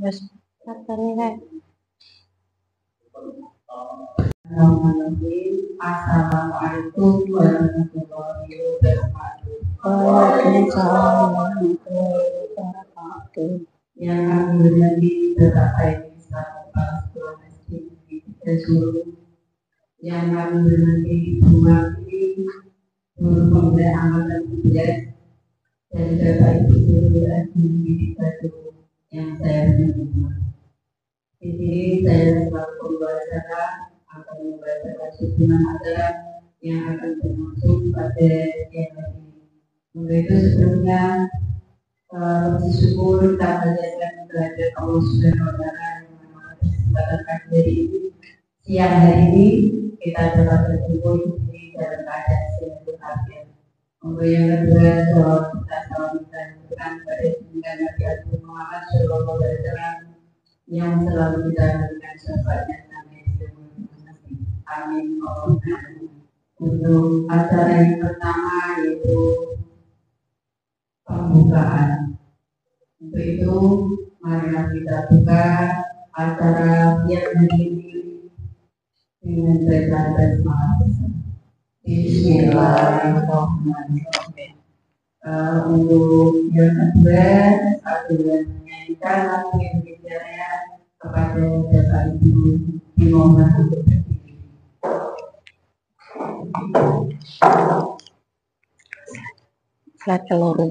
Mas, katanya Assalamualaikum warahmatullahi wabarakatuh. Waalaikumsalam warahmatullahi wabarakatuh. Yang kami hormati Bapak Haji Kepala Sekolah Masjid di Solo, yang kami hormati Ibu Wakil, Guru Pemuda Angkatan 11, dan Bapak Ibu Guru Administrasi Batu yang saya hormati. Di sini saya selaku pembaca akan membacakan susunan acara yang akan berlangsung pada siang hari ini. Untuk itu sebelumnya syukur kita panjatkan kehadirat Allah Subhanahu wa Ta'ala yang memang kesempatan hari ini, siang hari ini kita dapat berkumpul di sini dalam keadaan sehat walafiat. Untuk yang kedua, kita salamkan kepada junjungan Nabi Agung Muhammad Shallallahu Alaihi Wasallam yang selalu kita berikan syafaatnya sampai di nanti. Amin. Untuk acara yang pertama yaitu pembukaan. Untuk itu, marilah kita buka acara siang hari ini dengan bacaan basmalah bersama. Bismillahirrahmanirrahim. Untuk yang kedua, satu menyanyikan lagu yang bicara kepada Bapak Ibu dimohon untuk berdiri. Slide keloro.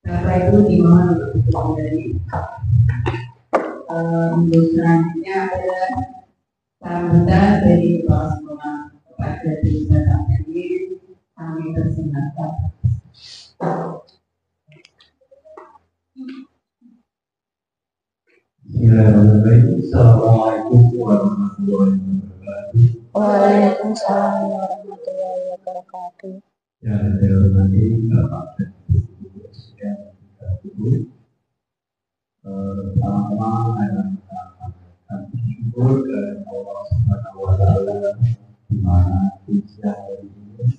Bapak Ibu dimohon untuk dari untuk selanjutnya adalah sambutan dari kepala sekolah kepada Bapak Haji. Kami persilakan. Bismillahirrahmanirrahim. Assalamualaikum warahmatullahi wabarakatuh. Waalaikumsalam warahmatullahi wabarakatuh. Yang saya hormati Bapak Presiden pertama-tama adalah bersyukur kepada Allah Subhanahu wa Ta'ala di mana di siang hari ini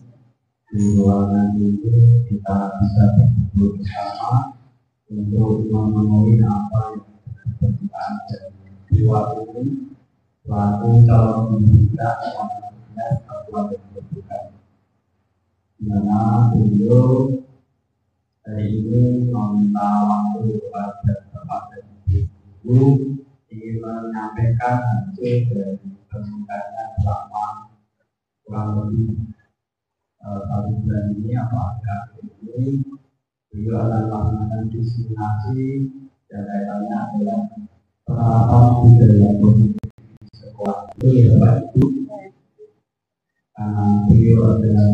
di ruangan ini kita bisa berkumpul bersama untuk memenuhi apa yang permintaan dari dua ini selaku calon pimpinan Kabupaten Grobogan, di mana beliau hari ini meminta waktu Ibu ingin menyampaikan hasil dari penelitiannya selama kurang lebih 1 bulan ini apakah ini beliau akan melakukan diskriminasi dan kaitannya adalah penerapan budaya politik di sekolah itu ya Pak Ibu, karena beliau adalah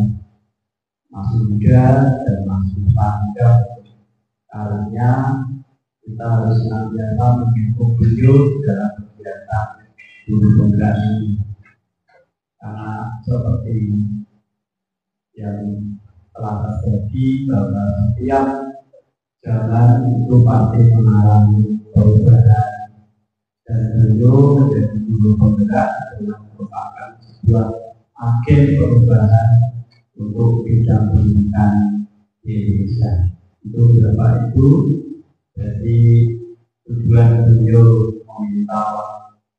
masih muda dan masih panjang, karena kita harus senantiasa mendukung beliau dalam kegiatan guru penggerak ini, karena seperti yang telah terjadi bahwa setiap jalan itu pasti mengalami perubahan, dan beliau menjadi guru penggerak adalah merupakan sebuah agen perubahan untuk bidang pendidikan di Indonesia. Itu Bapak Ibu. Jadi tujuan beliau meminta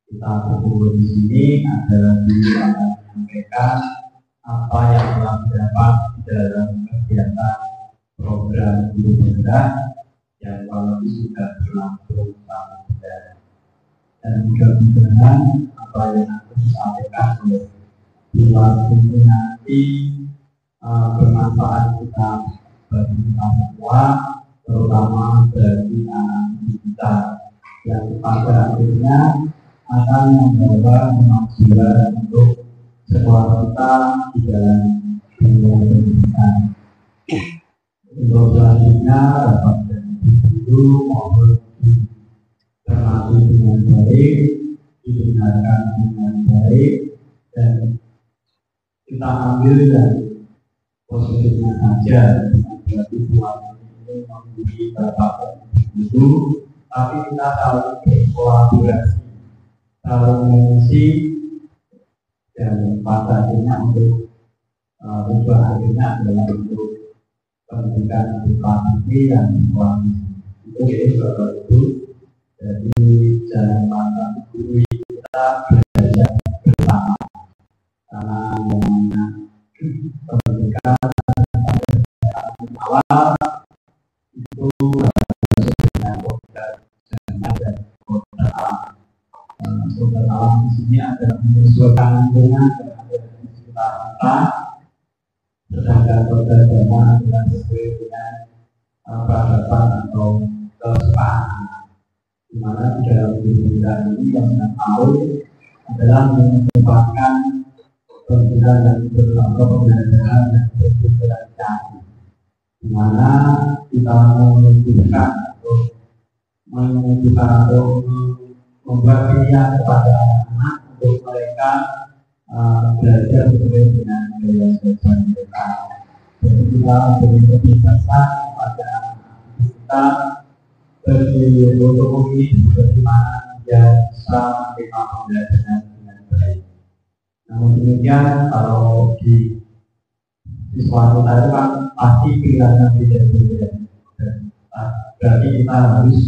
kita berkumpul di sini adalah beliau akan menyampaikan apa yang telah didapat dalam kegiatan program guru penggerak yang kalau sudah berlangsung 1 bulan, dan mudah-mudahan apa yang akan disampaikan oleh dua ini nanti bermanfaat kita bagi kita semua, terutama bagi anak kita yang pada akhirnya akan membawa kemajuan untuk sekolah kita di dalam dunia pendidikan. Untuk selanjutnya dapat dari guru maupun terlatih dengan baik, didengarkan dengan baik, dan kita ambil dari positifnya saja. Berarti tujuan ini memberi bapak dan ibu, tapi kita saling berkolaborasi, saling mengisi, dan pada akhirnya untuk tujuan akhirnya adalah untuk pendidikan edukasi yang kualitas. Itu Bapak Ibu. Jadi jangan lupa guru kita belajar bersama, karena namanya pendidikan awal itu harus dengan kodrat dan kodrat alam. Kodrat alam di sini adalah menyesuaikan lingkungan dengan sekitar kita, sedangkan kodrat zaman adalah sesuai dengan peradaban atau kesukaan, di mana di dalam pendidikan ini yang kita tahu adalah merupakan pendidikan yang bersama pembelajaran yang berdifferensiasi, di mana kita menunjukkan atau membuat pilihan kepada anak untuk mereka belajar sesuai dengan gaya belajar mereka. Jadi kita beri kebebasan kepada anak kita bagi otonomi bagaimana dia bisa menerima pembelajaran dengan baik. Namun demikian, kalau di suatu hari kan pasti pilihannya beda-beda, berarti kita harus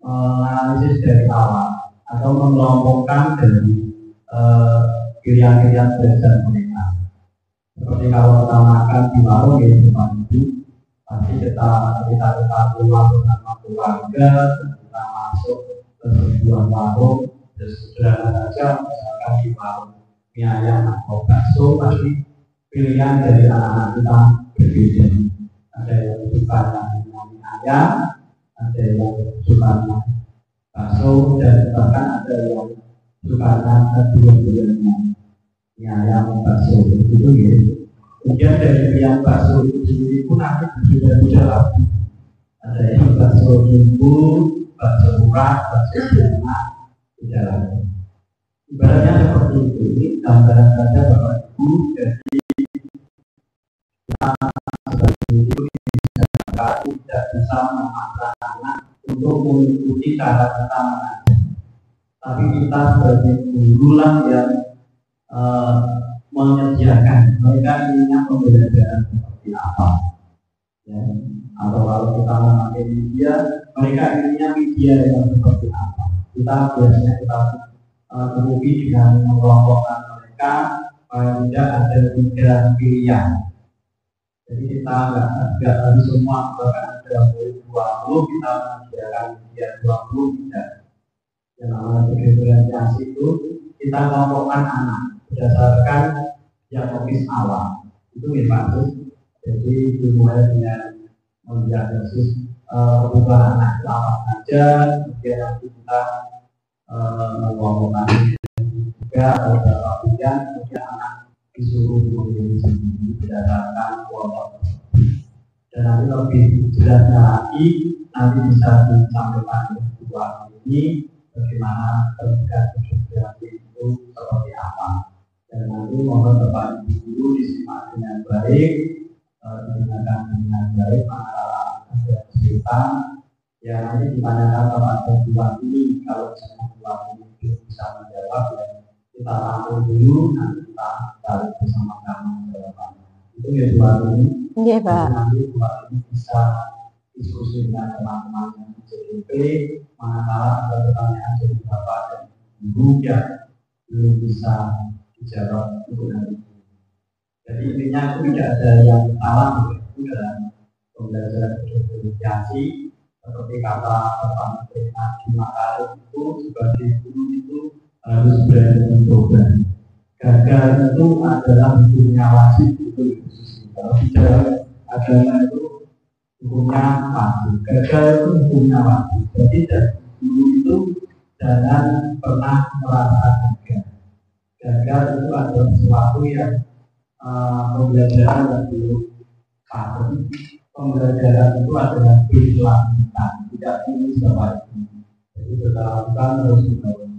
menganalisis dari awal atau mengelompokkan dari pilihan-pilihan belajar mereka. Seperti kalau kita makan di warung ya depan itu, pasti kita keluar bersama keluarga, kita masuk ke sebuah warung, dan sederhana saja misalkan di warung mie ayam atau bakso, pasti pilihan dari anak-anak kita berbeda. Ada yang suka mie ayam, ada yang suka bakso, dan bahkan ada yang suka kedua-duanya mie ayam bakso itu ya. Kemudian dari pilihan bakso itu sendiri pun nanti berbeda-beda lagi. Ada yang bakso bumbu, bakso murah, bakso biasa, beda lagi. Ibaratnya seperti itu, ini gambaran saja Bapak Ibu. Jadi kita sebagai guru tidak bisa memaksa anak untuk mengikuti cara kita mengajar, tapi kita sebagai guru lah yang menyediakan mereka inginnya pembelajaran seperti apa ya. Atau kalau kita memakai media, mereka inginnya media yang seperti apa. Kita biasanya kita temukan dengan mengelompokkan mereka supaya tidak ada 3 pilihan. Jadi kita nggak harus semua, bahkan ada 20 kita menyediakan media 20 tidak. Yang namanya diferensiasi itu kita kelompokkan anak berdasarkan diagnosis awal. Itu dimaksud. Jadi dimulai dengan mendiagnosis kebutuhan anak itu apa saja, kemudian nanti kita mengelompokkan juga beberapa ujian, kemudian anak disuruh memilih sendiri berdasarkan kelompok. Dan nanti lebih jelasnya lagi nanti bisa disampaikan di dua ini bagaimana integrasi itu seperti apa. Dan nanti mohon Bapak Ibu Guru disimak dengan baik, digunakan dengan baik antara ada cerita ya nanti ditanyakan pada dua ini. Kalau misalnya dua ini bisa menjawab ya kita tampil dulu, nanti kita balik bersama-sama jawabannya. Itu ya dua ini. Iya Pak. Nanti dua ini bisa diskusi dengan teman-teman yang di CDP, manakala ada pertanyaan dari Bapak dan Ibu yang belum bisa dijawab untuk hari ini. Jadi intinya itu tidak ada yang salah itu dalam pembelajaran diferensiasi. Seperti kata Bapak Menteri Nadiem Makarim itu sebagai guru itu harus berani mencoba. Gagal itu adalah hukumnya wajib itu. Kalau tidak agama itu hukumnya wajib. Gagal itu hukumnya wajib. Jadi guru itu jangan pernah merasa gagal. Gagal itu adalah sesuatu yang pembelajaran yang belum paham. Pembelajaran itu adalah berkelanjutan, tidak ini seperti ini. Jadi berkelanjutan terus menerus.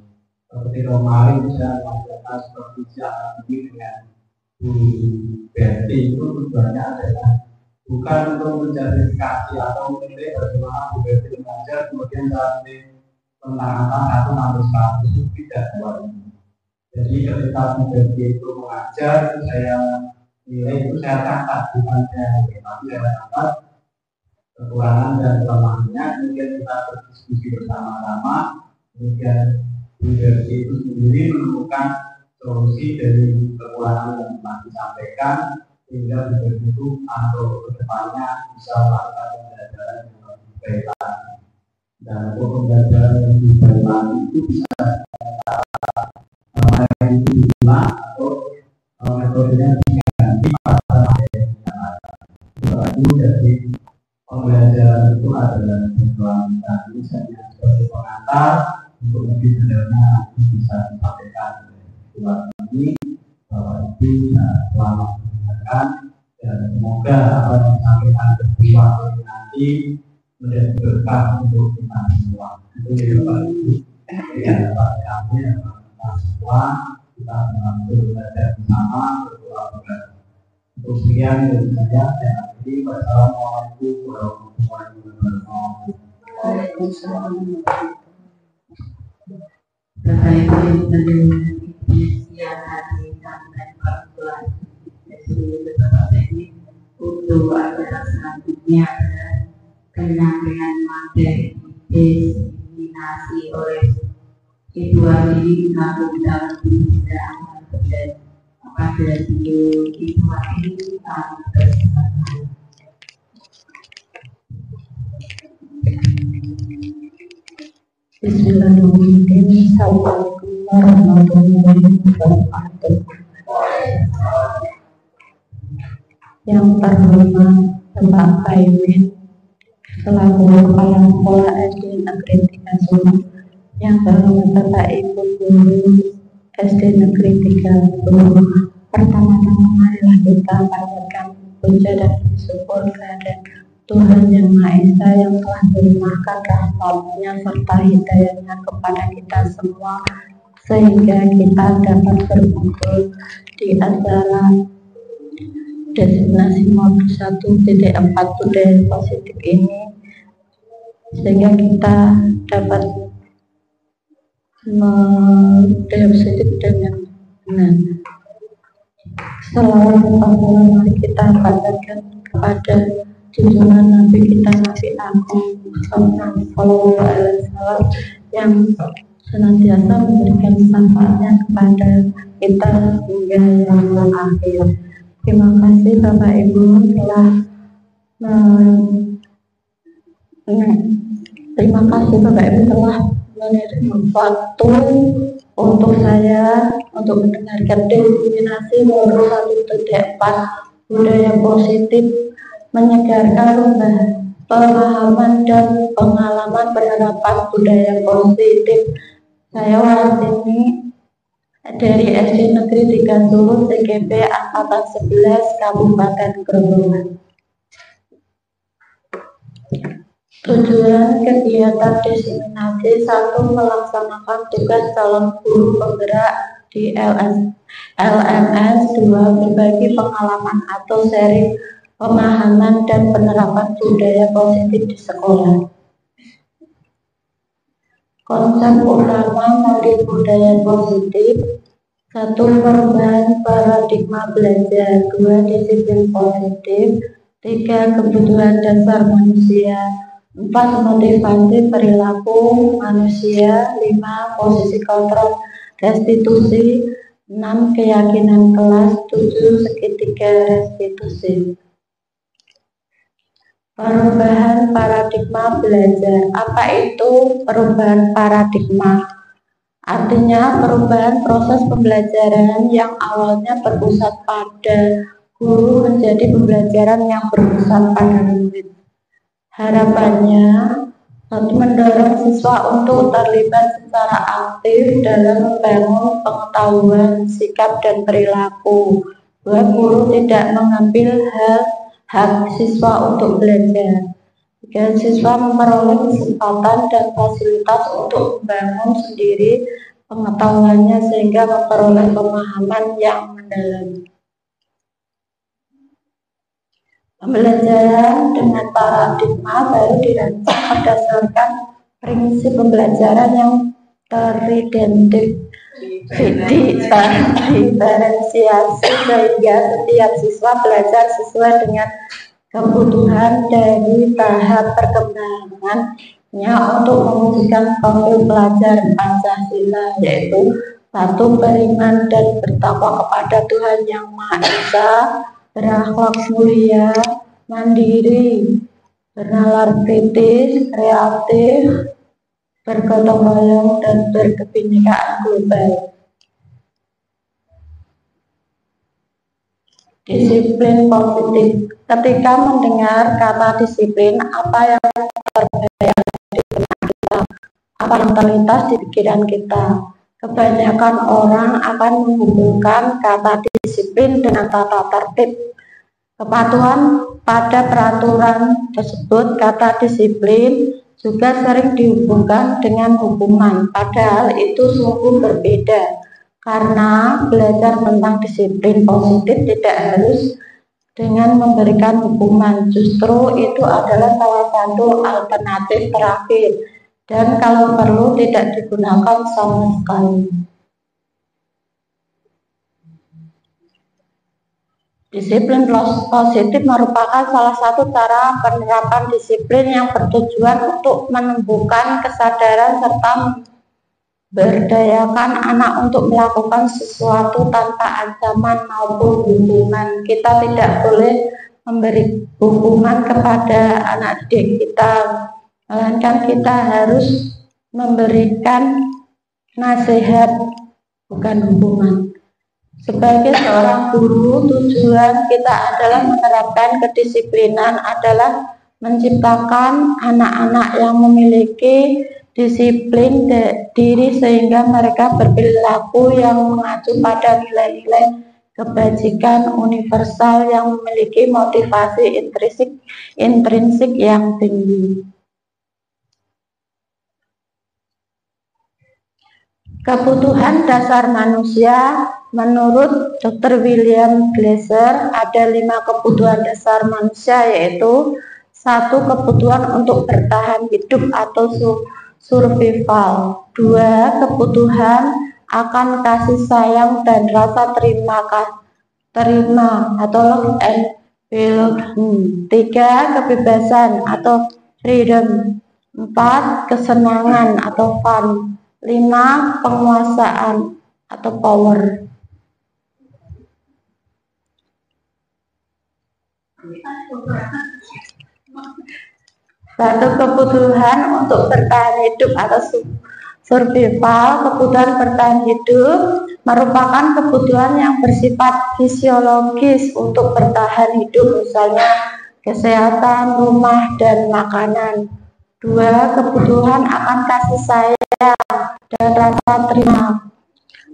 Seperti kemarin saya mengajarkan seperti siapa ini dengan Bu Berti itu tujuannya adalah bukan untuk menjustifikasi atau menilai bagaimana Bu Berti mengajar kemudian sampai tentang angka 1 sampai 100 itu tidak buat ini. Jadi ketika Bu Berti itu mengajar, saya nilai itu saya catat, bukan saya nilai, tapi saya catat kekurangan dan kelemahannya, kemudian kita berdiskusi bersama-sama, kemudian Bu Berti itu sendiri menemukan solusi dari kekurangan yang telah disampaikan, sehingga Bu Berti itu untuk kedepannya bisa melakukan pembelajaran yang lebih baik lagi. Dan untuk pembelajaran yang lebih baik lagi itu bisa atau metodenya diganti pada materi itu. Jadi pembelajaran itu adalah berkelanjutan. Ini saya sebagai pengantar untuk lebih detailnya nanti bisa disampaikan buat ini Bapak Ibu selamat mendengarkan dan semoga apa yang disampaikan berdua ini nanti menjadi berkah untuk kita semua. Itu ya Bapak Ibu. Ya Bapak kami yang kita semua kita belajar bersama berkolaborasi. Untuk sekian dari saya akhiri. Wassalamualaikum warahmatullahi wabarakatuh. Waalaikumsalam. Bapak Ibu yang berbahagia, siang hari sampai perguruan tinggi Bapak Teknik untuk acara selanjutnya adalah penyampaian materi diseminasi oleh Ibu Adi selaku dalam bidang amal dan pada video Ibu Adi kami persilakan. Bismillahirrahmanirrahim. Assalamualaikum warahmatullahi wabarakatuh. Yang terhormat Bapak Paimin selaku Kepala Sekolah SD Negeri 3 Sumut, yang terhormat Bapak Ibu Guru SD Negeri 3 Sumut. Pertama-tama marilah kita panjatkan puja dan syukur kepada Tuhan Yang Maha Esa yang telah melimpahkan rahmat-Nya serta hidayah-Nya kepada kita semua, sehingga kita dapat berkumpul di acara destinasi modul 1.4 budaya positif ini, sehingga kita dapat budaya positif dengan benar. Selawat mari kita panjatkan kepada junjungan Nabi kita Nabi Agung Sallallahu Alaihi Wasallam yang senantiasa memberikan manfaatnya kepada kita hingga zaman akhir. Terima kasih Bapak Ibu telah terima kasih Bapak Ibu telah menerima waktu untuk saya untuk mendengarkan diseminasi moral lalu 4 budaya positif menyegarkan pemahaman dan pengalaman penerapan budaya positif. Saya Wartini dari SD Negeri 3 Solo, TGP Angkatan 11, Kabupaten Grobogan. Tujuan kegiatan diseminasi: 1. Melaksanakan tugas calon guru penggerak di LMS. 2. Berbagi pengalaman atau sharing pemahaman dan penerapan budaya positif di sekolah. Konsep utama modul budaya positif: 1. Perubahan paradigma belajar. 2. Disiplin positif. 3. Kebutuhan dasar manusia. 4. Motivasi perilaku manusia. 5. Posisi kontrol restitusi. 6. Keyakinan kelas. 7. Segitiga restitusi. Perubahan paradigma belajar. Apa itu perubahan paradigma? Artinya perubahan proses pembelajaran yang awalnya berpusat pada guru menjadi pembelajaran yang berpusat pada murid. Harapannya, 1. Mendorong siswa untuk terlibat secara aktif dalam membangun pengetahuan, sikap, dan perilaku. 2. Guru tidak mengambil hak siswa untuk belajar. 3. Siswa memperoleh kesempatan dan fasilitas untuk membangun sendiri pengetahuannya sehingga memperoleh pemahaman yang mendalam. Pembelajaran dengan paradigma baru dirancang berdasarkan prinsip pembelajaran yang diferensiasi sehingga setiap siswa belajar sesuai dengan kebutuhan dari tahap perkembangannya untuk mewujudkan profil pelajar Pancasila, yaitu 1. Beriman dan bertakwa kepada Tuhan Yang Maha Esa, berakhlak mulia, mandiri, bernalar kritis, kreatif, bergotong royong, dan berkebinekaan global. Disiplin positif. Ketika mendengar kata disiplin, apa yang terbayang di benak kita? Apa yang terlintas di pikiran kita? Kebanyakan orang akan menghubungkan kata disiplin dengan tata tertib. Kepatuhan pada peraturan tersebut. Kata disiplin juga sering dihubungkan dengan hukuman, padahal itu sungguh berbeda. Karena belajar tentang disiplin positif tidak harus dengan memberikan hukuman, justru itu adalah salah satu alternatif terakhir, dan kalau perlu tidak digunakan sama sekali. Disiplin positif merupakan salah satu cara penerapan disiplin yang bertujuan untuk menumbuhkan kesadaran serta berdayakan anak untuk melakukan sesuatu tanpa ancaman maupun hukuman. Kita tidak boleh memberi hukuman kepada anak didik kita, melainkan kita harus memberikan nasihat, bukan hukuman. Sebagai seorang guru, tujuan kita adalah menerapkan kedisiplinan adalah menciptakan anak-anak yang memiliki disiplin diri sehingga mereka berperilaku yang mengacu pada nilai-nilai kebajikan universal yang memiliki motivasi intrinsik yang tinggi. Kebutuhan dasar manusia. Menurut Dr. William Glasser, ada 5 kebutuhan dasar manusia, yaitu 1. Kebutuhan untuk bertahan hidup atau survival. 2. Kebutuhan akan kasih sayang dan rasa terima atau love and belonging. 3. Kebebasan atau freedom. 4. Kesenangan atau fun. 5. Penguasaan atau power. Satu kebutuhan untuk bertahan hidup atau Survival, kebutuhan bertahan hidup, merupakan kebutuhan yang bersifat fisiologis untuk bertahan hidup, misalnya kesehatan, rumah, dan makanan. 2. Kebutuhan akan kasih sayang dan rasa terima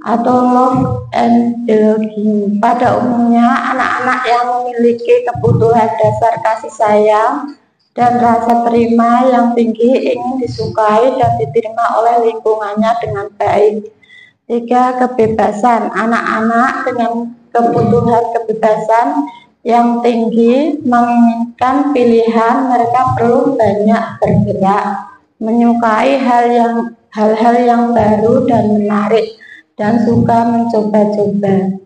atau love and belonging. Pada umumnya, anak-anak yang memiliki kebutuhan dasar kasih sayang dan rasa terima yang tinggi ingin disukai dan diterima oleh lingkungannya dengan baik. 3. Kebebasan. Anak-anak dengan kebutuhan kebebasan yang tinggi menginginkan pilihan. Mereka perlu banyak bergerak, menyukai hal-hal yang baru dan menarik, dan suka mencoba-coba.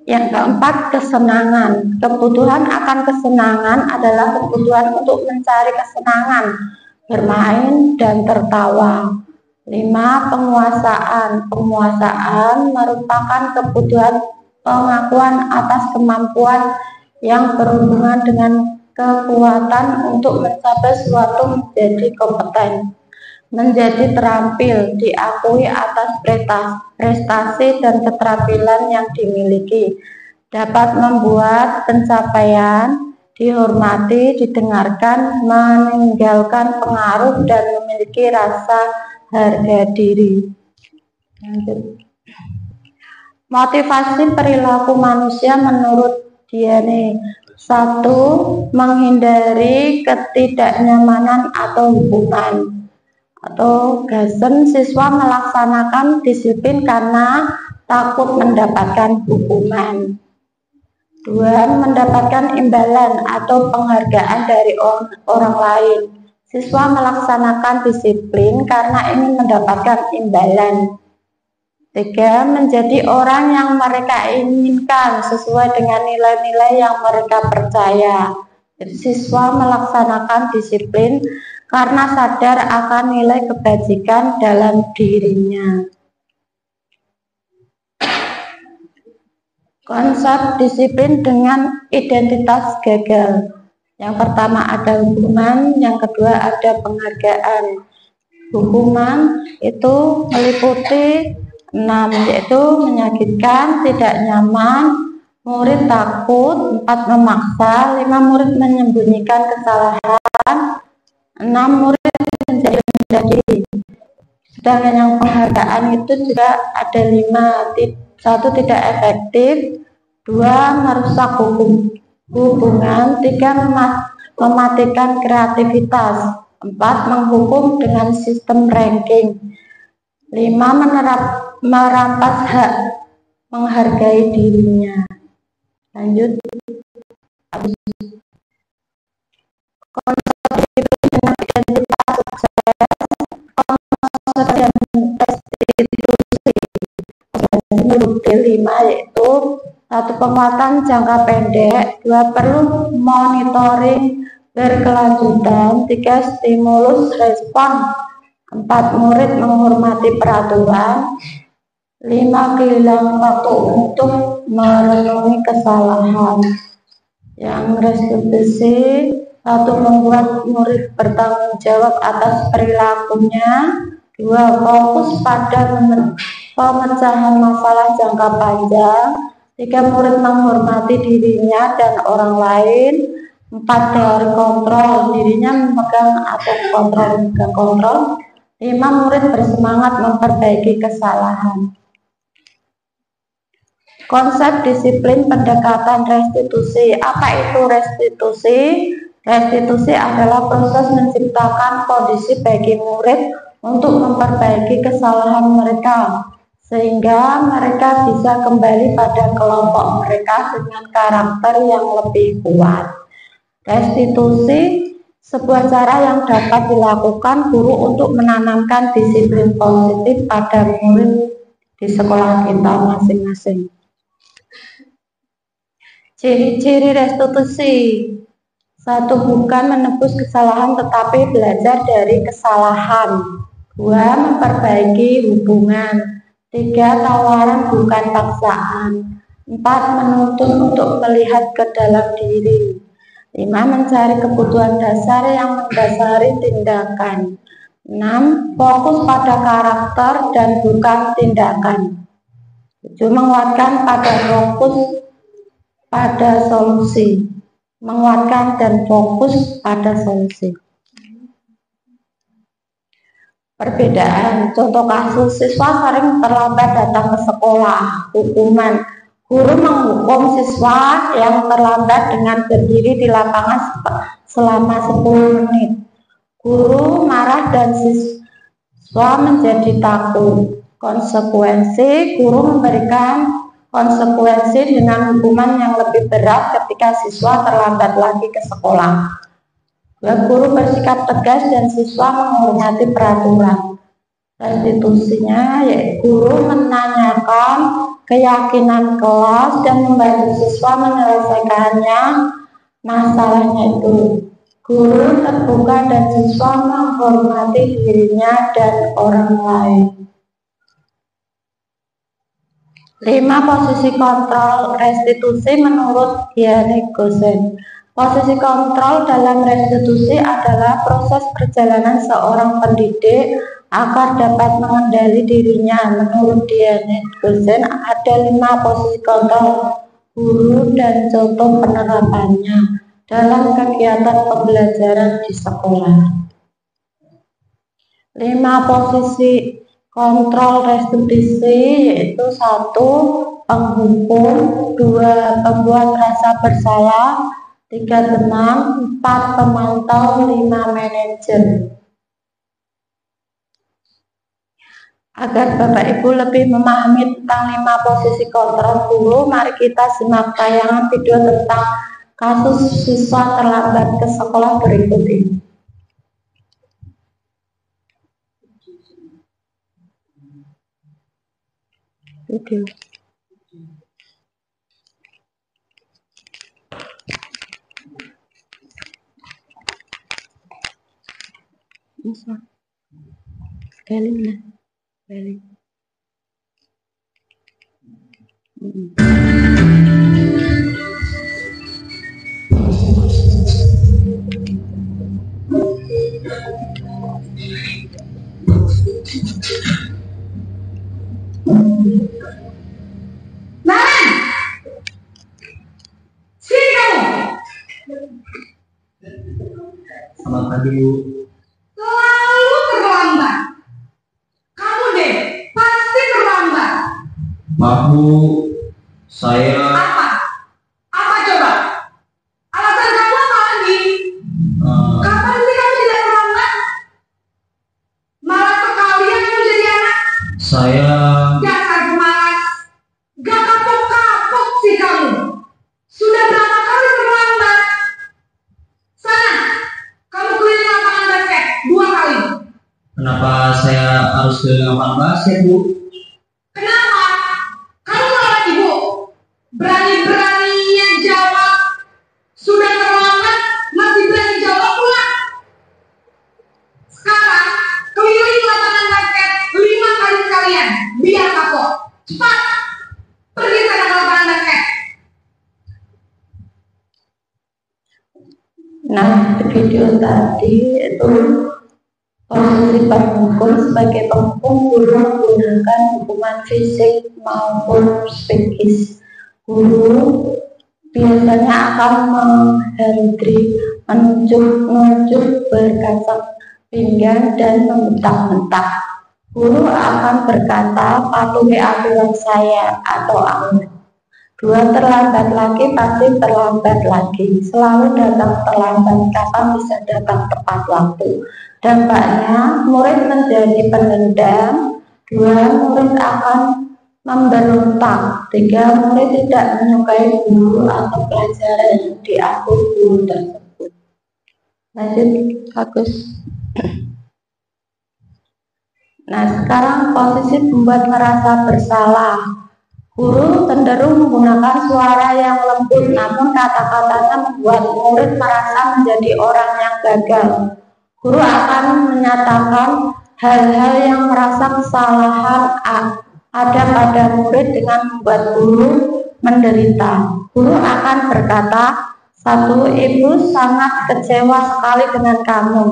Yang keempat, kesenangan. Kebutuhan akan kesenangan adalah kebutuhan untuk mencari kesenangan, bermain, dan tertawa. 5. Penguasaan. Penguasaan merupakan kebutuhan pengakuan atas kemampuan yang berhubungan dengan kekuatan untuk mencapai sesuatu, menjadi kompeten, menjadi terampil, diakui atas prestasi dan keterampilan yang dimiliki, dapat membuat pencapaian, dihormati, didengarkan, meninggalkan pengaruh, dan memiliki rasa harga diri. Lanjut. Motivasi perilaku manusia menurut Diane. 1. Menghindari ketidaknyamanan atau hukuman. Atau Gassen, siswa melaksanakan disiplin karena takut mendapatkan hukuman. 2. Mendapatkan imbalan atau penghargaan dari orang lain. Siswa melaksanakan disiplin karena ingin mendapatkan imbalan. 3. Menjadi orang yang mereka inginkan sesuai dengan nilai-nilai yang mereka percaya. Siswa melaksanakan disiplin karena sadar akan nilai kebajikan dalam dirinya. Konsep disiplin dengan identitas gagal. Yang pertama ada hukuman, yang kedua ada penghargaan. Hukuman itu meliputi 6, yaitu menyakitkan, tidak nyaman, murid takut, 4 memaksa, 5 murid menyembunyikan kesalahan, 6 murid menjadi sedangkan yang penghargaan itu juga ada 5, 1 tidak efektif, 2 merusak hubungan, 3 mematikan kreativitas, 4 menghukum dengan sistem ranking, 5 merampas hak menghargai dirinya. Lanjut. Konsep dengan identitas sukses, konsep dan restitusi. Menurut D5 yaitu 1 penguatan jangka pendek, 2 perlu monitoring berkelanjutan, 3 stimulus respon, 4 murid menghormati peraturan, 5 kehilangan waktu untuk merenungi kesalahan. Yang restitusi, 1 membuat murid bertanggung jawab atas perilakunya, 2 fokus pada pemecahan masalah jangka panjang, 3 murid menghormati dirinya dan orang lain, 4 dari kontrol, dirinya memegang atau memegang kontrol, 5 murid bersemangat memperbaiki kesalahan. Konsep disiplin pendekatan restitusi. Apa itu restitusi? Restitusi adalah proses menciptakan kondisi bagi murid untuk memperbaiki kesalahan mereka, sehingga mereka bisa kembali pada kelompok mereka dengan karakter yang lebih kuat. Restitusi sebuah cara yang dapat dilakukan guru untuk menanamkan disiplin positif pada murid di sekolah kita masing-masing. Ciri-ciri restitusi. 1. Bukan menebus kesalahan tetapi belajar dari kesalahan. 2. Memperbaiki hubungan. 3. Tawaran bukan paksaan. 4. Menuntun untuk melihat ke dalam diri. 5. Mencari kebutuhan dasar yang mendasari tindakan. 6. Fokus pada karakter dan bukan tindakan. 7. Menguatkan pada fokus pada solusi. Menguatkan dan fokus pada solusi. Perbedaan. Contoh kasus, siswa sering terlambat datang ke sekolah. Hukuman. Guru menghukum siswa yang terlambat dengan berdiri di lapangan selama 10 menit. Guru marah dan siswa menjadi takut. Konsekuensi, guru memberikan konsekuensi dengan hukuman yang lebih berat ketika siswa terlambat lagi ke sekolah. Guru bersikap tegas dan siswa menghormati peraturan. Restitusinya, yaitu guru menanyakan keyakinan kelas dan membantu siswa menyelesaikannya masalahnya itu. Guru terbuka dan siswa menghormati dirinya dan orang lain. 5. Posisi kontrol restitusi menurut Diane Gosen. Posisi kontrol dalam restitusi adalah proses perjalanan seorang pendidik agar dapat mengendali dirinya. Menurut Diane Gosen ada 5 posisi kontrol guru dan contoh penerapannya dalam kegiatan pembelajaran di sekolah. 5 posisi kontrol restitusi yaitu 1. Penghukum, 2. Pembuat rasa bersalah, 3. Teman, 4. Pemantau, 5. Manajer. Agar Bapak Ibu lebih memahami tentang 5 posisi kontrol guru, mari kita simak tayangan video tentang kasus siswa terlambat ke sekolah berikut ini. Video. Masa? Balik. Selamat pagi, Bu. Selalu terlambat. Kamu deh, pasti terlambat. Maaf, Bu. Saya... Apa? Apa coba? Alasan kamu apa lagi? Kapan sih kamu tidak terlambat? Malah sekalian kamu jadi anak. Saya... Dasar pemalas. Gak kapok-kapok sih kamu. Sudah berapa kali terlambat? Sana, kamu keliling lapangan basket 2 kali. Kenapa saya harus ke lapangan basket, Bu? Kenapa? Kamu merawat ibu. Berani-beraninya jawab. Sudah terlambat, masih berani jawab pula. Sekarang, keliling lapangan basket 5 kali sekalian. Biar kapok. Cepat. Pergi sana ke lapangan basket. Nah, di video tadi itu posisi penghukum sebagai penghukum guru menggunakan hukuman fisik maupun psikis. Guru biasanya akan menunjuk berkaca pinggang dan membentak-bentak. Guru akan berkata, patuhi aturan saya atau aman. 2. Terlambat lagi pasti terlambat lagi. Selalu datang terlambat, kapan bisa datang tepat waktu. Dampaknya murid menjadi pendendam. 2. Murid akan memberontak. 3. Murid tidak menyukai guru atau pelajaran yang diatur guru tersebut. Lanjut, bagus. Nah, sekarang posisi membuat merasa bersalah. Guru cenderung menggunakan suara yang lembut, namun kata-katanya membuat murid merasa menjadi orang yang gagal. Guru akan menyatakan hal-hal yang merasa kesalahan ada pada murid dengan membuat guru menderita. Guru akan berkata, 1. Ibu sangat kecewa sekali dengan kamu.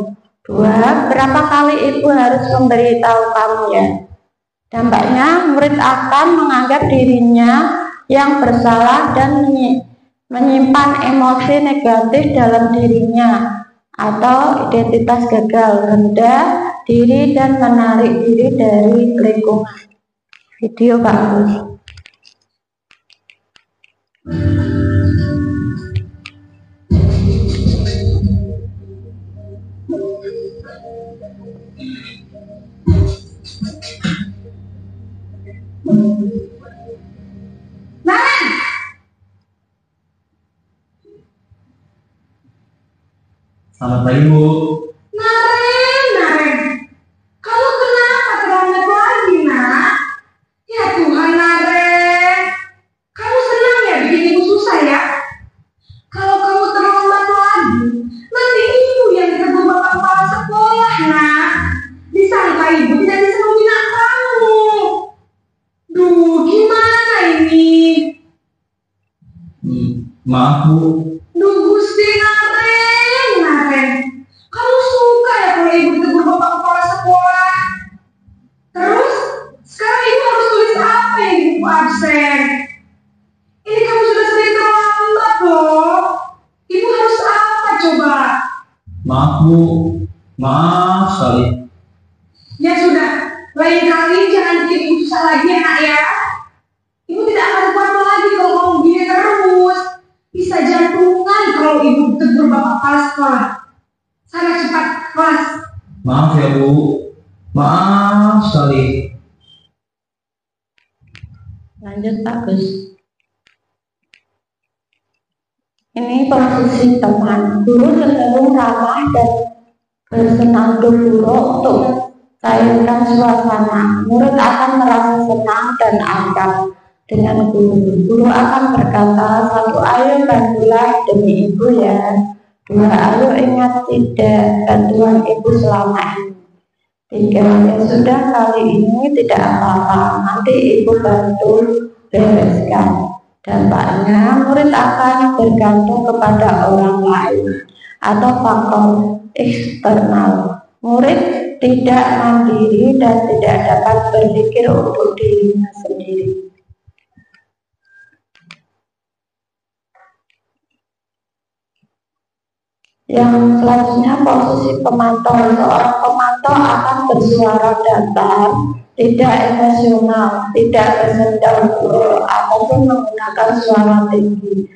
2. Berapa kali ibu harus memberitahu kamu ya? Dampaknya, murid akan menganggap dirinya yang bersalah dan menyimpan emosi negatif dalam dirinya atau identitas gagal, rendah diri, dan menarik diri dari lingkungan. Video bagus. Selamat pagi, Bu. Naren, kamu kenapa terlambat lagi, nak? Ya Tuhan, Naren, kamu senang ya bikin ibu susah ya? Kalau kamu terlambat lagi, nanti ibu yang ditegur bapak kepala sekolah, nak. Disangka ibu tidak bisa membina kamu. Duh, gimana ini? Maaf, Bu. Duh, Gusti, Naren, kamu suka ya kalau ibu ditegur bapak kepala sekolah? Terus, sekarang ibu harus tulis apa yang ibu absen? Ini kamu sudah sering terlambat loh. Ibu harus apa coba? Maaf, Bu. Maaf sekali. Ya sudah, lain kali jangan bikin ibu susah lagi ya, nak ya. Ibu tidak akan kuat lagi kalau kamu begini terus. Bisa jantungan kalau ibu ditegur bapak kepala sekolah. Sana cepat kelas. Maaf ya, Bu. Maaf sekali. Lanjut, bagus. Ini posisi teman. Guru cenderung ramah dan bersenandung buruk untuk mencairkan suasana. Murid akan merasa senang dan akrab dengan guru. Guru akan berkata, 1. Ayo bantulah demi ibu ya. 2. Ayo ingat tidak bantuan ibu selama ini. 3. Ya sudah, kali ini tidak apa-apa, nanti ibu bantu bereskan. Dampaknya, murid akan bergantung kepada orang lain atau faktor eksternal. Murid tidak mandiri dan tidak dapat berpikir untuk dirinya sendiri. Yang selanjutnya, posisi pemantau. Seorang pemantau akan bersuara datar, tidak emosional, tidak bersendau ataupun menggunakan suara tinggi.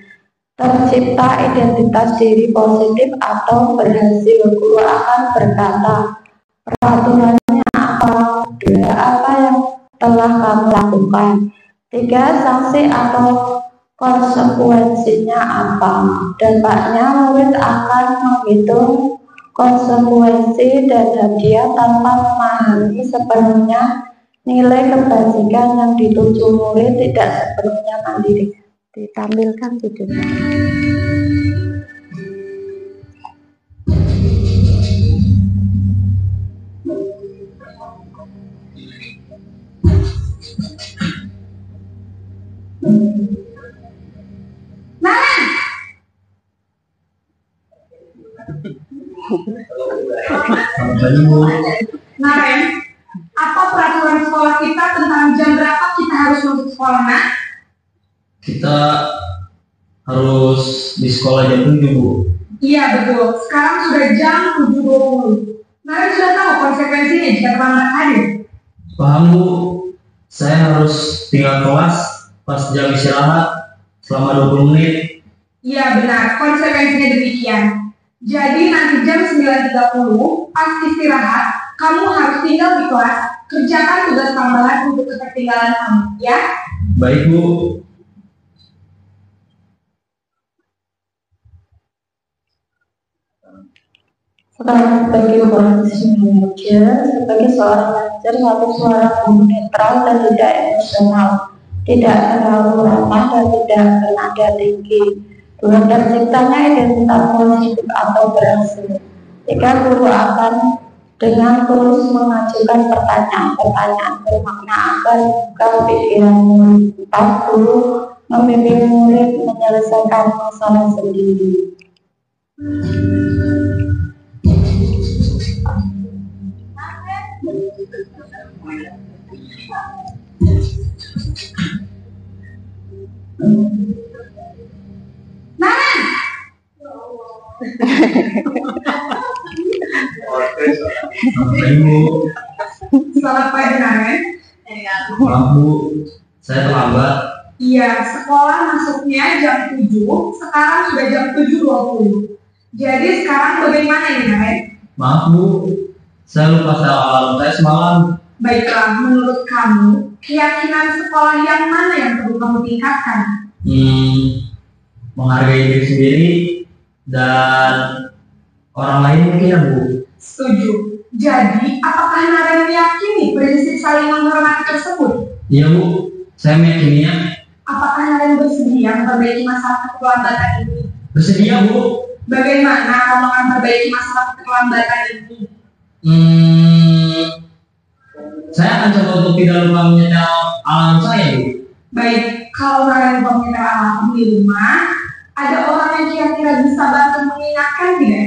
Tercipta identitas diri positif atau berhasil. Guru akan berkata, peraturannya apa? 2. Apa yang telah kamu lakukan? 3. Sanksi atau konsekuensinya apa? Dampaknya, murid akan menghitung konsekuensi dan hadiah tanpa memahami sepenuhnya nilai kebajikan yang dituju. Murid tidak sepenuhnya mandiri. Ditampilkan videonya. Selamat pagi, Bu. Naren, apa peraturan sekolah kita tentang jam berapa kita harus masuk sekolah, nak? Kita harus di sekolah jam 7, Bu. Iya betul, sekarang sudah jam 7.20. Naren sudah tahu konsekuensinya jika terlambat hadir. Paham, Bu. Saya harus tinggal kelas pas jam istirahat selama 20 menit. Iya benar, konsekuensinya demikian. Jadi nanti jam 9.30 pas istirahat, kamu harus tinggal di kelas, kerjakan tugas tambahan untuk ketertinggalan kamu, ya? Baik, Bu. Sekarang sebagai posisi manajer, sebagai seorang manajer, satu suara yang netral dan tidak emosional, tidak terlalu ramah dan tidak bernada tinggi. 2. Terciptanya identitas positif atau berhasil. 3. Guru akan dengan terus mengajukan pertanyaan-pertanyaan bermakna agar membuka pikiranmu. 4. Guru membimbing murid menyelesaikan masalah sendiri. Selamat pagi, Naren. Maaf Bu, saya terlambat. Iya, sekolah masuknya jam 7, sekarang sudah jam 7.20. Jadi sekarang bagaimana ini, Naren? Maaf Bu, saya lupa sel alarm saya semalam. Baiklah, menurut kamu, keyakinan sekolah yang mana yang perlu kamu tingkatkan? Menghargai diri sendiri dan orang lain mungkin ya Bu. Setuju. Jadi, apakah Naren meyakini prinsip saling menghormati tersebut? Iya Bu, saya meyakininya. Apakah Naren bersedia memperbaiki masalah keterlambatan ini? Bersedia Bu. Bagaimana kamu akan memperbaiki masalah keterlambatan ini? Saya akan coba untuk tidak lupa menyetel alarm saya Bu. Baik, kalau Naren lupa menyetel alarm di rumah, ada orang yang kira-kira bisa bantu mengingatkan tidak?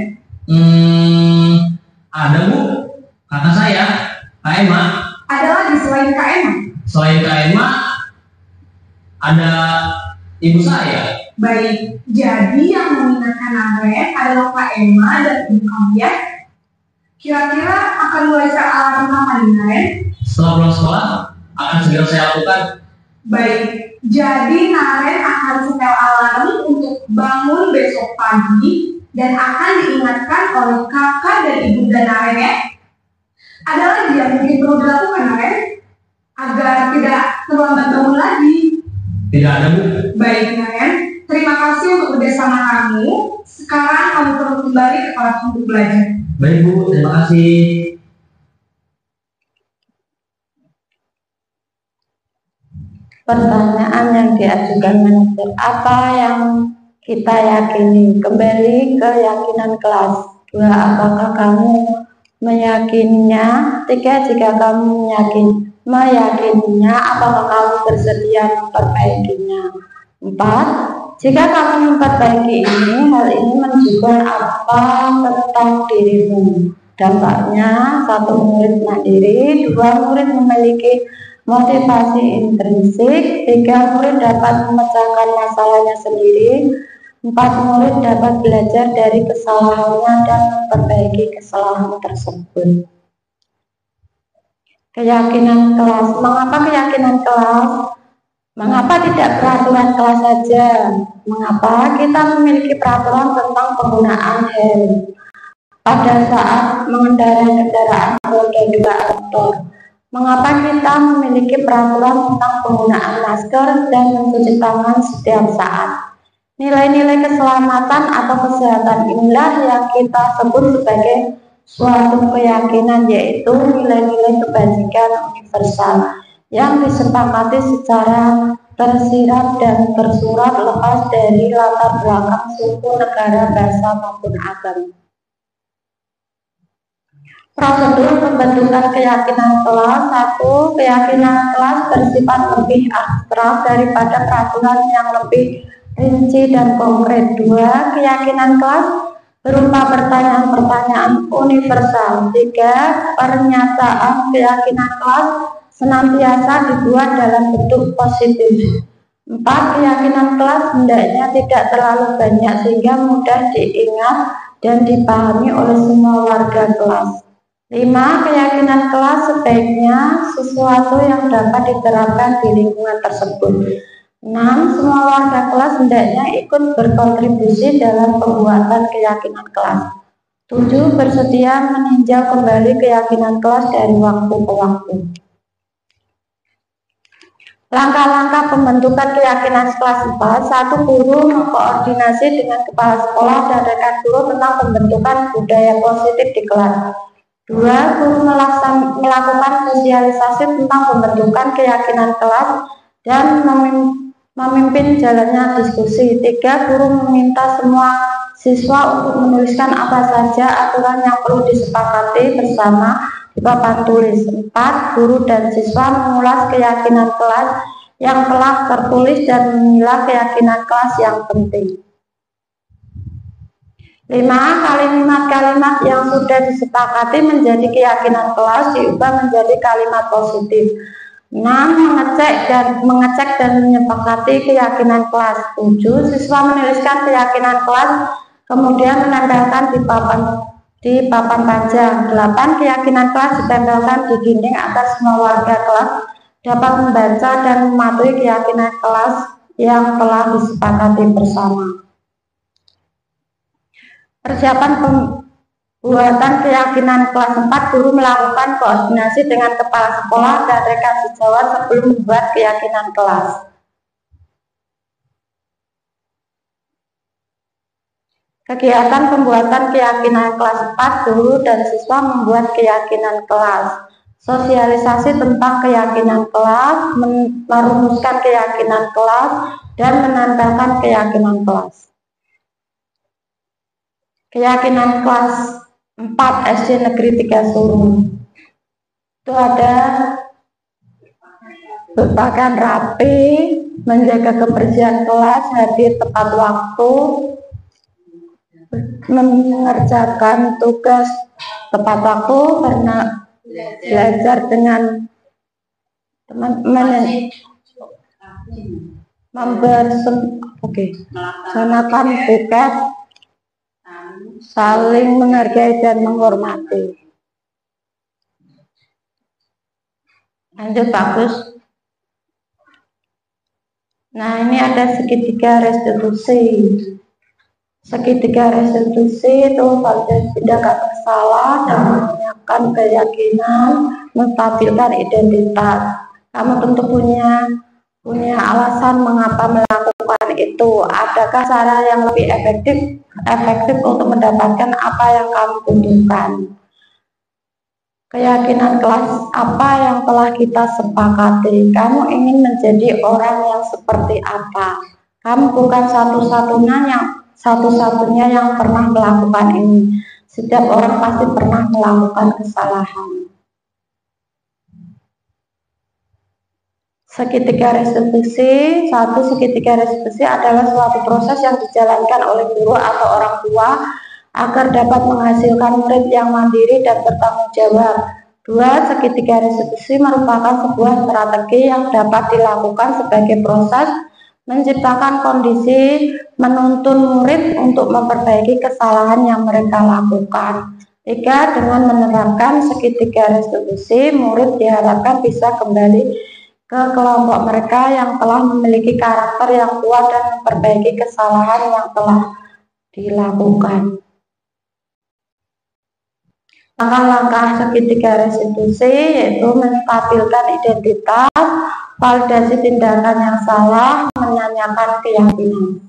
Ada Bu, kakak saya, Kak Emma. Ada lagi selain Kak Emma? Selain Kak Emma, ada ibu saya. Baik, jadi yang mengingatkan Naren adalah Kak Emma dan ibu kamu ya? Kira-kira akan mulai saya alarm kapan nih, Naren? Setelah pulang sekolah, akan segera saya lakukan. Baik, jadi Naren akan setel alarm untuk bangun besok pagi dan akan diingatkan oleh kakak dan ibu dan Naren ya. Ada lagi yang mungkin perlu dilakukan, Naren, agar tidak terlambat bangun lagi? Tidak ada Bu. Baik, Naren, terima kasih untuk kerjasama kamu. Sekarang kamu perlu kembali ke kelas untuk belajar. Baik Bu, terima kasih. Pertanyaan yang diajukan manajer, apa yang kita yakini? Kembali ke keyakinan kelas. 2. Apakah kamu meyakininya? 3. Jika kamu meyakininya, apakah kamu bersedia memperbaikinya? 4. Jika kamu memperbaiki ini, hal ini menunjukkan apa tentang dirimu? Dampaknya, 1. Murid mandiri, 2. Murid memiliki motivasi intrinsik, 3. Murid dapat memecahkan masalahnya sendiri, 4. Murid dapat belajar dari kesalahannya dan memperbaiki kesalahan tersebut. Keyakinan kelas. Mengapa keyakinan kelas? Mengapa tidak peraturan kelas saja? Mengapa kita memiliki peraturan tentang penggunaan helm pada saat mengendarai kendaraan roda 2 motor? Mengapa kita memiliki peraturan tentang penggunaan masker dan mencuci tangan setiap saat? Nilai-nilai keselamatan atau kesehatan inilah yang kita sebut sebagai suatu keyakinan, yaitu nilai-nilai kebajikan universal yang disepakati secara tersirat dan tersurat lepas dari latar belakang suku, negara, bahasa maupun agama. Prosedur pembentukan keyakinan kelas. 1. Keyakinan kelas bersifat lebih abstrak daripada peraturan yang lebih rinci dan konkret. 2. Keyakinan kelas berupa pertanyaan-pertanyaan universal. 3. Pernyataan keyakinan kelas senantiasa dibuat dalam bentuk positif. 4. Keyakinan kelas hendaknya tidak terlalu banyak sehingga mudah diingat dan dipahami oleh semua warga kelas. 5. Keyakinan kelas sebaiknya sesuatu yang dapat diterapkan di lingkungan tersebut. 6. Semua warga kelas hendaknya ikut berkontribusi dalam pembuatan keyakinan kelas. 7. Bersedia meninjau kembali keyakinan kelas dari waktu ke waktu. Langkah-langkah pembentukan keyakinan kelas 4. 1. Guru mengkoordinasi dengan kepala sekolah dan rekan guru tentang pembentukan budaya positif di kelas. 2. Guru melakukan sosialisasi tentang pembentukan keyakinan kelas dan memimpin jalannya diskusi. 3. Guru meminta semua siswa untuk menuliskan apa saja aturan yang perlu disepakati bersama di papan tulis. 4. Guru dan siswa mengulas keyakinan kelas yang telah tertulis dan memilah keyakinan kelas yang penting. 5. Kalimat-kalimat yang sudah disepakati menjadi keyakinan kelas diubah menjadi kalimat positif. 6. Mengecek dan menyepakati keyakinan kelas. 7. Siswa menuliskan keyakinan kelas kemudian menempelkan di papan panjang. 8. Keyakinan kelas ditempelkan di dinding agar semua warga kelas dapat membaca dan mematuhi keyakinan kelas yang telah disepakati bersama. Persiapan pembuatan keyakinan kelas 4, guru melakukan koordinasi dengan kepala sekolah dan rekan sejawat sebelum membuat keyakinan kelas. Kegiatan pembuatan keyakinan kelas 4, guru dan siswa membuat keyakinan kelas. Sosialisasi tentang keyakinan kelas, merumuskan keyakinan kelas, dan menempelkan keyakinan kelas. Keyakinan kelas 4 SD Negeri 3 Suru. Itu ada berpakaian rapi, menjaga kebersihan kelas, hadir tepat waktu, mengerjakan tugas tepat waktu, karena belajar dengan teman-teman, melaksanakan tugas, saling menghargai dan menghormati. Lanjut, bagus. Nah, ini ada segitiga restitusi. Segitiga restitusi itu validasi tindakan bersalah dan menanyakan keyakinan, menstabilkan identitas. Kamu tentu punya alasan mengapa melakukan itu. Adakah cara yang lebih efektif untuk mendapatkan apa yang kamu butuhkan? Keyakinan kelas apa yang telah kita sepakati? Kamu ingin menjadi orang yang seperti apa? Kamu bukan satu-satunya yang pernah melakukan ini. Setiap orang pasti pernah melakukan kesalahan. Segitiga restitusi. Segitiga restitusi adalah suatu proses yang dijalankan oleh guru atau orang tua agar dapat menghasilkan murid yang mandiri dan bertanggung jawab. 2. Segitiga restitusi merupakan sebuah strategi yang dapat dilakukan sebagai proses menciptakan kondisi menuntun murid untuk memperbaiki kesalahan yang mereka lakukan. 3. Dengan menerapkan segitiga restitusi, murid diharapkan bisa kembali ke kelompok mereka yang telah memiliki karakter yang kuat dan memperbaiki kesalahan yang telah dilakukan. Langkah-langkah segitiga restitusi yaitu menstabilkan identitas, validasi tindakan yang salah, menanyakan keyakinan.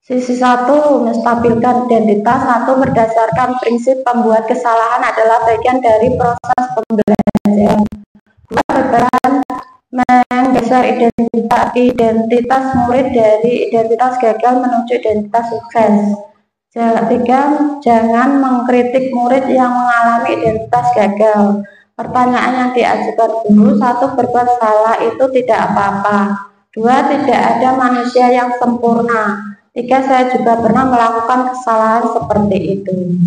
Sisi 1, menstabilkan identitas. 1. Berdasarkan prinsip pembuat kesalahan adalah bagian dari proses pembelajaran. 2. Berperan menggeser identitas murid dari identitas gagal menuju identitas sukses. 3. Jangan mengkritik murid yang mengalami identitas gagal. Pertanyaan yang diajukan guru: 1. Berbuat salah itu tidak apa-apa. 2. Tidak ada manusia yang sempurna. 3. Saya juga pernah melakukan kesalahan seperti itu.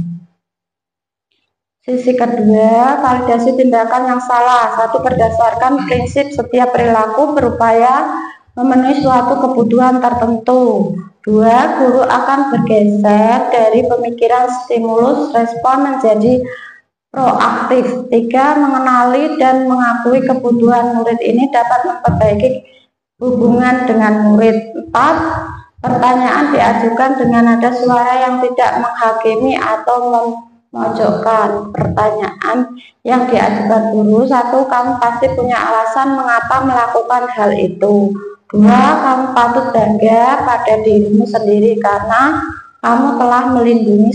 Sisi kedua, validasi tindakan yang salah. 1. Berdasarkan prinsip setiap perilaku berupaya memenuhi suatu kebutuhan tertentu. 2. Guru akan bergeser dari pemikiran stimulus respon menjadi proaktif. 3. Mengenali dan mengakui kebutuhan murid ini dapat memperbaiki hubungan dengan murid. 4. Pertanyaan diajukan dengan nada suara yang tidak menghakimi atau memojokkan. Pertanyaan yang diajukan guru: 1. Kamu pasti punya alasan mengapa melakukan hal itu. 2. Kamu patut bangga pada dirimu sendiri karena kamu telah melindungi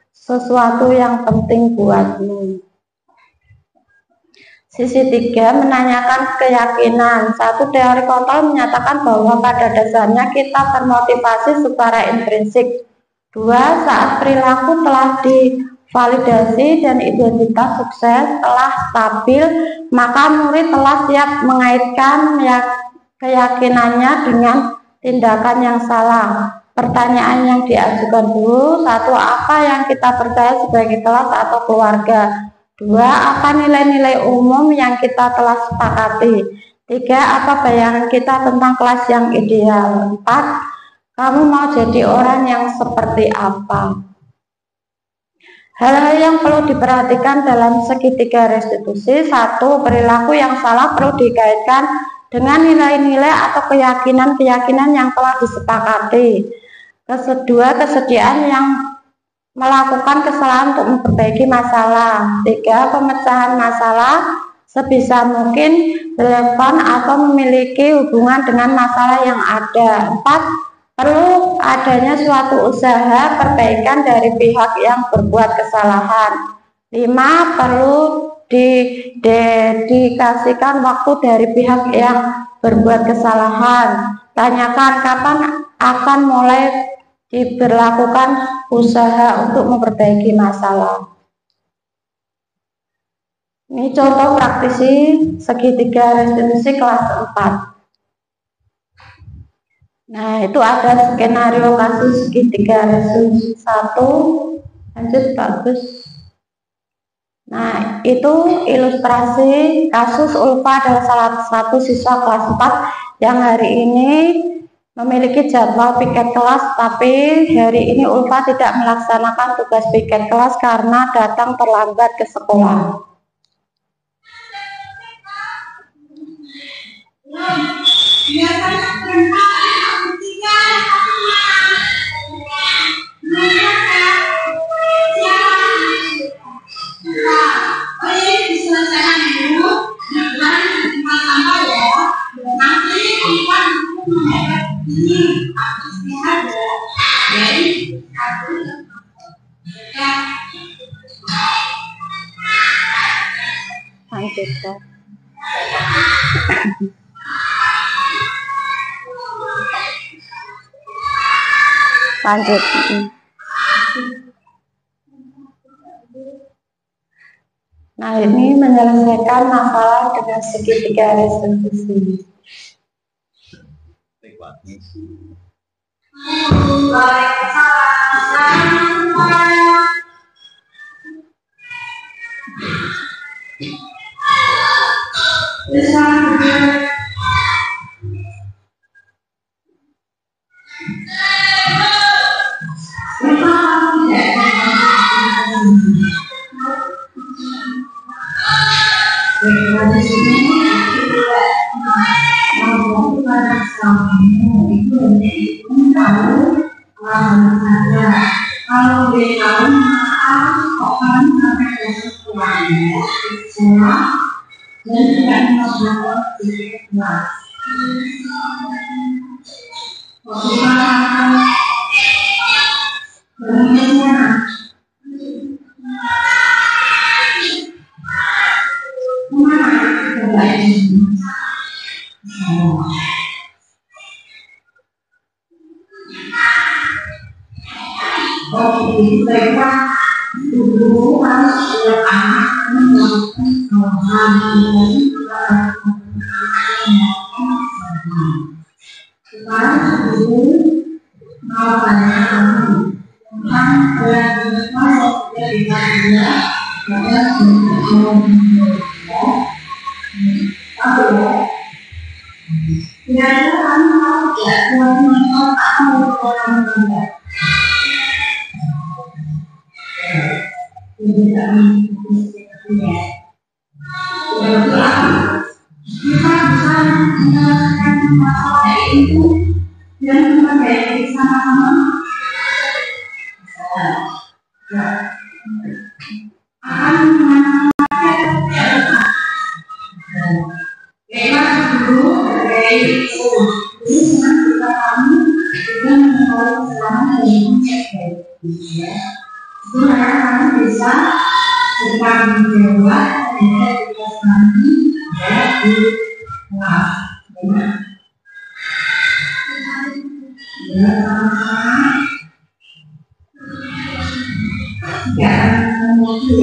sesuatu yang penting buatmu. Sisi 3, menanyakan keyakinan. 1. Teori kontrol menyatakan bahwa pada dasarnya kita termotivasi secara intrinsik. 2. Saat perilaku telah validasi dan identitas sukses telah stabil, maka murid telah siap mengaitkan keyakinannya dengan tindakan yang salah. Pertanyaan yang diajukan dulu, 1. Apa yang kita percaya sebagai kelas atau keluarga? 2. Apa nilai-nilai umum yang kita telah sepakati? 3. Apa bayangan kita tentang kelas yang ideal? 4. Kamu mau jadi orang yang seperti apa? Hal-hal yang perlu diperhatikan dalam segitiga restitusi. 1. Perilaku yang salah perlu dikaitkan dengan nilai-nilai atau keyakinan-keyakinan yang telah disepakati. Kedua, kesediaan yang melakukan kesalahan untuk memperbaiki masalah. 3. Pemecahan masalah sebisa mungkin relevan atau memiliki hubungan dengan masalah yang ada. 4. Perlu adanya suatu usaha perbaikan dari pihak yang berbuat kesalahan. 5. Perlu didedikasikan waktu dari pihak yang berbuat kesalahan. Tanyakan kapan akan mulai diberlakukan usaha untuk memperbaiki masalah. Ini contoh praktisi segitiga restitusi kelas 4. Nah, itu ada skenario kasus segitiga restitusi 1. Lanjut, bagus. Nah, itu ilustrasi kasus Ulfa adalah salah satu siswa kelas 4 yang hari ini memiliki jadwal piket kelas, tapi hari ini Ulfa tidak melaksanakan tugas piket kelas karena datang terlambat ke sekolah. Lanjut. Nah, ini menyelesaikan masalah dengan segitiga restitusi. Ini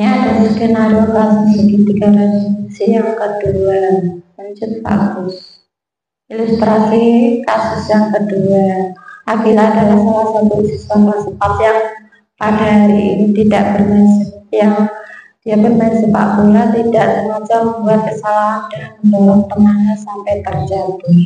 ada skenario kasus segitiga resolusi yang kedua. Lanjut Pak Agus. Ilustrasi kasus yang kedua. Akila adalah salah satu siswa kelas 4 yang pada hari ini tidak bermain, yang dia bermain sepak bola, tidak sengaja membuat kesalahan dan mendorong temannya sampai terjatuh.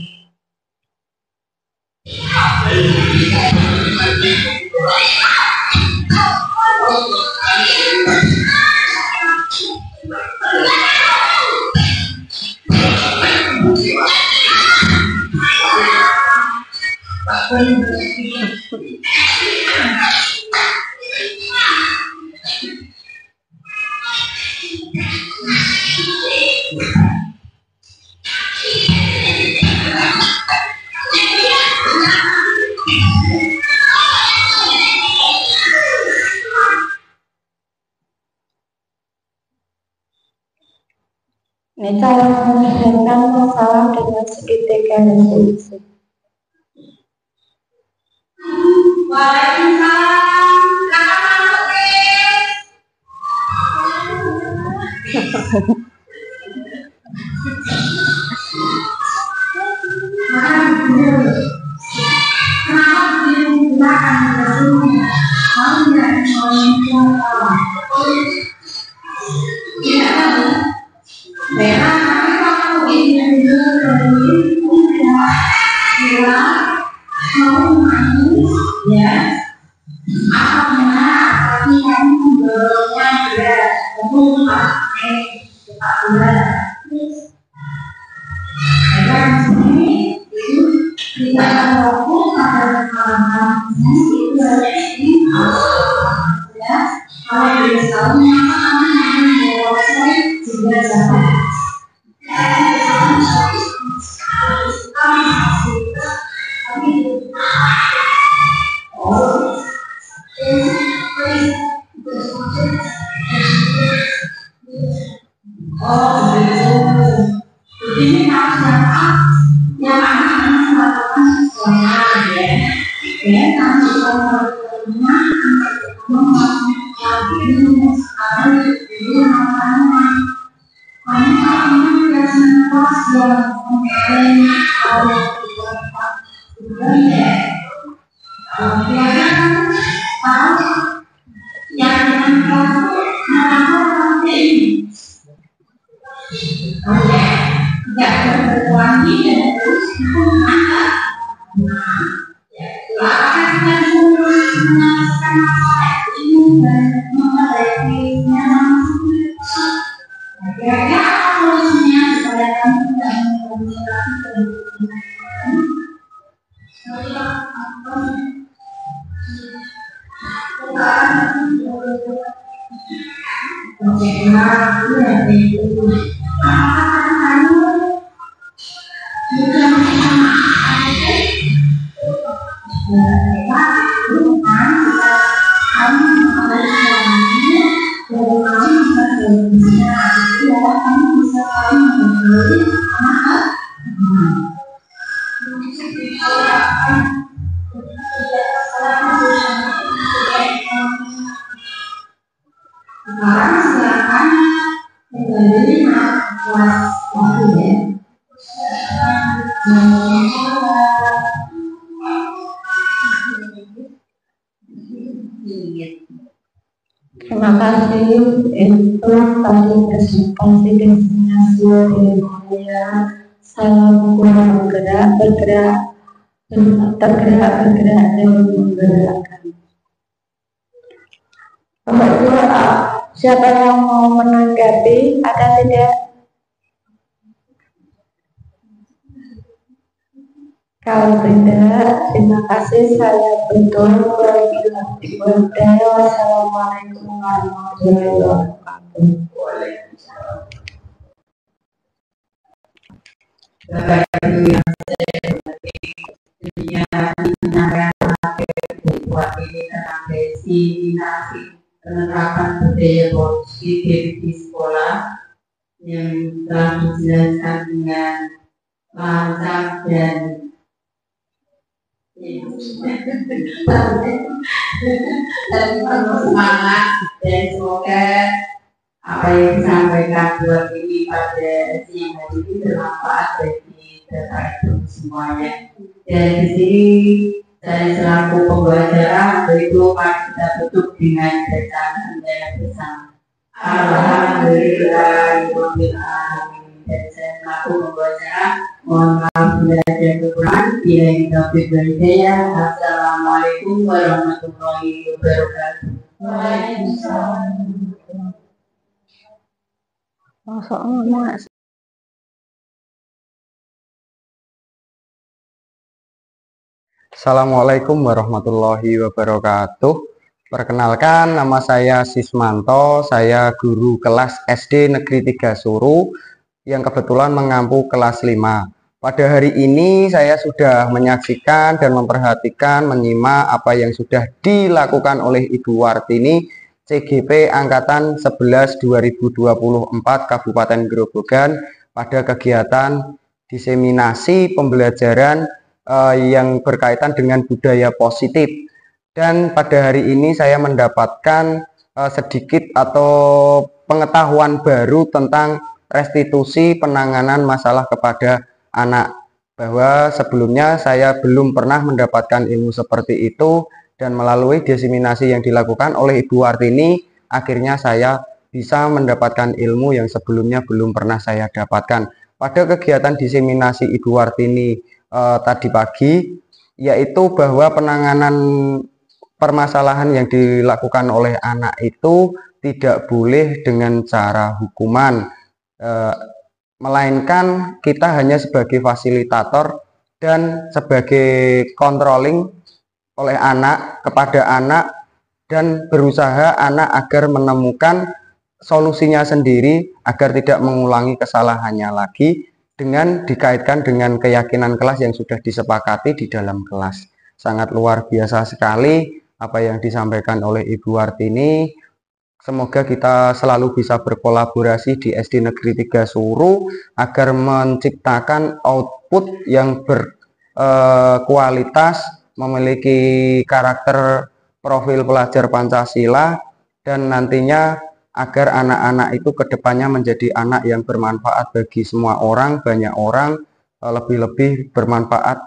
Ini cara menyelesaikan masalah dengan segitiga resolusi. Terima kasih. Itu tadi presentasi destinasi ilmiah. Salam kurang bergerak dan menggerakkan. Bapak Ibu, siapa yang mau menanggapi? Ada tidak? Kalau tidak, terima kasih. Saya tutup. Wassalamualaikum warahmatullahi wabarakatuh. Bapak Ibu yang saya hormati, buat ini tentang destinasi penerapan budaya positif di sekolah. yang telah dijelaskan dengan lancar dan penuh semangat, dan semoga apa yang disampaikan buat ini pada siang hari ini bermanfaat bagi Bapak Ibu semuanya. Dan di sini saya selaku pembawa acara, itu mari kita tutup dengan bacaan hamdalah bersama. Alhamdulillahirabbil alamin. Dan saya selaku pembawa acara, mohon maaf bila ada kekurangan. Bila taufiq wal hidayah. Assalamualaikum warahmatullahi wabarakatuh. Waalaikumsalam. Assalamualaikum warahmatullahi wabarakatuh. Perkenalkan, nama saya Sismanto, saya guru kelas SD Negeri 3 Suru yang kebetulan mengampu kelas 5. Pada hari ini saya sudah menyaksikan dan memperhatikan, menyimak apa yang sudah dilakukan oleh Ibu Wartini, CGP Angkatan 11 2024 Kabupaten Grobogan pada kegiatan diseminasi pembelajaran yang berkaitan dengan budaya positif. Dan pada hari ini saya mendapatkan sedikit atau pengetahuan baru tentang restitusi penanganan masalah kepada anak, bahwa sebelumnya saya belum pernah mendapatkan ilmu seperti itu, dan melalui diseminasi yang dilakukan oleh Ibu Wartini akhirnya saya bisa mendapatkan ilmu yang sebelumnya belum pernah saya dapatkan. Pada kegiatan diseminasi Ibu Wartini tadi pagi, yaitu bahwa penanganan permasalahan yang dilakukan oleh anak itu tidak boleh dengan cara hukuman, melainkan kita hanya sebagai fasilitator dan sebagai controlling oleh anak kepada anak, dan berusaha anak agar menemukan solusinya sendiri agar tidak mengulangi kesalahannya lagi, dengan dikaitkan dengan keyakinan kelas yang sudah disepakati di dalam kelas. Sangat luar biasa sekali apa yang disampaikan oleh Ibu Wartini. Semoga kita selalu bisa berkolaborasi di SD Negeri 3 Suru agar menciptakan output yang berkualitas, memiliki karakter profil pelajar Pancasila, dan nantinya agar anak-anak itu kedepannya menjadi anak yang bermanfaat bagi semua orang, banyak orang, lebih-lebih bermanfaat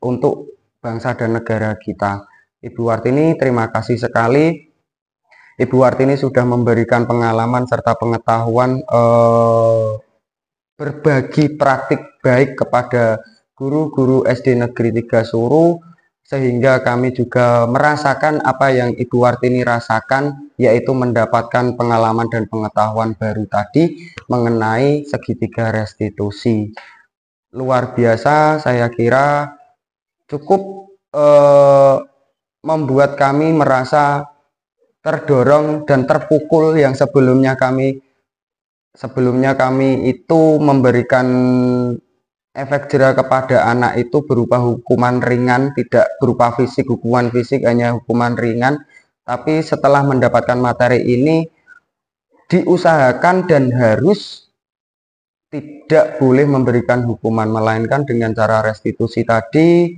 untuk bangsa dan negara kita. Ibu Wartini, terima kasih sekali. Ibu Wartini sudah memberikan pengalaman serta pengetahuan berbagi praktik baik kepada guru-guru SD Negeri 3 Suru, sehingga kami juga merasakan apa yang Ibu Wartini rasakan, yaitu mendapatkan pengalaman dan pengetahuan baru tadi mengenai segitiga restitusi. Luar biasa, saya kira cukup membuat kami merasa terdorong dan terpukul, yang sebelumnya kami itu memberikan efek jera kepada anak itu berupa hukuman ringan, tidak berupa hukuman fisik, hanya hukuman ringan. Tapi setelah mendapatkan materi ini, diusahakan dan harus tidak boleh memberikan hukuman, melainkan dengan cara restitusi tadi,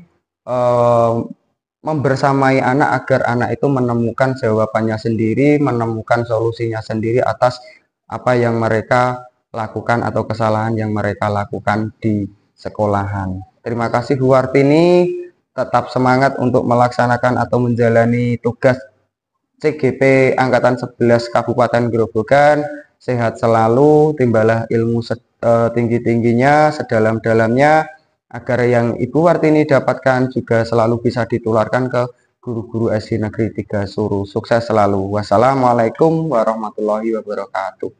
membersamai anak agar anak itu menemukan jawabannya sendiri, menemukan solusinya sendiri atas apa yang mereka lakukan atau kesalahan yang mereka lakukan di sekolahan. Terima kasih Bu Wartini, tetap semangat untuk melaksanakan atau menjalani tugas CGP Angkatan 11 Kabupaten Grobogan. Sehat selalu, timbalah ilmu tinggi-tingginya, sedalam-dalamnya, agar yang Ibu Wartini dapatkan juga selalu bisa ditularkan ke guru-guru SD Negeri 3 Suru. Sukses selalu. Wassalamualaikum warahmatullahi wabarakatuh.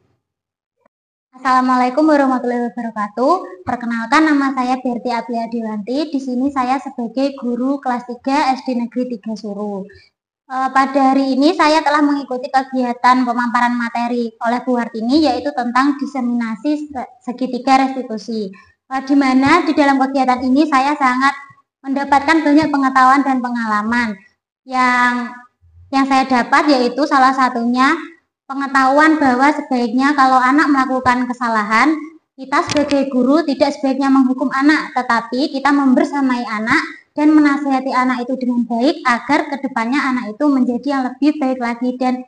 Assalamualaikum warahmatullahi wabarakatuh. Perkenalkan, nama saya Berti Ablia Dewanti. Di sini saya sebagai guru kelas 3 SD Negeri 3 Suru. Pada hari ini saya telah mengikuti kegiatan pemaparan materi oleh Bu Wartini, yaitu tentang diseminasi segitiga restitusi. Di mana di dalam kegiatan ini saya sangat mendapatkan banyak pengetahuan dan pengalaman. Yang saya dapat yaitu salah satunya pengetahuan bahwa sebaiknya kalau anak melakukan kesalahan, kita sebagai guru tidak sebaiknya menghukum anak, tetapi kita membersamai anak dan menasihati anak itu dengan baik agar kedepannya anak itu menjadi yang lebih baik lagi dan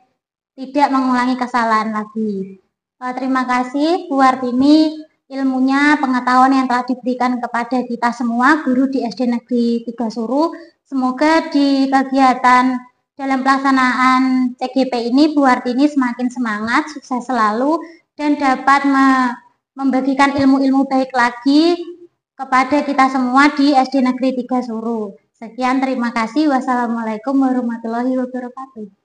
tidak mengulangi kesalahan lagi. Terima kasih Bu Wartini, ilmunya, pengetahuan yang telah diberikan kepada kita semua guru di SD Negeri 3 Suru. Semoga di kegiatan dalam pelaksanaan CGP ini Bu Wartini semakin semangat, sukses selalu, dan dapat membagikan ilmu-ilmu baik lagi kepada kita semua di SD Negeri 3 Suru. Sekian, terima kasih. Wassalamualaikum warahmatullahi wabarakatuh.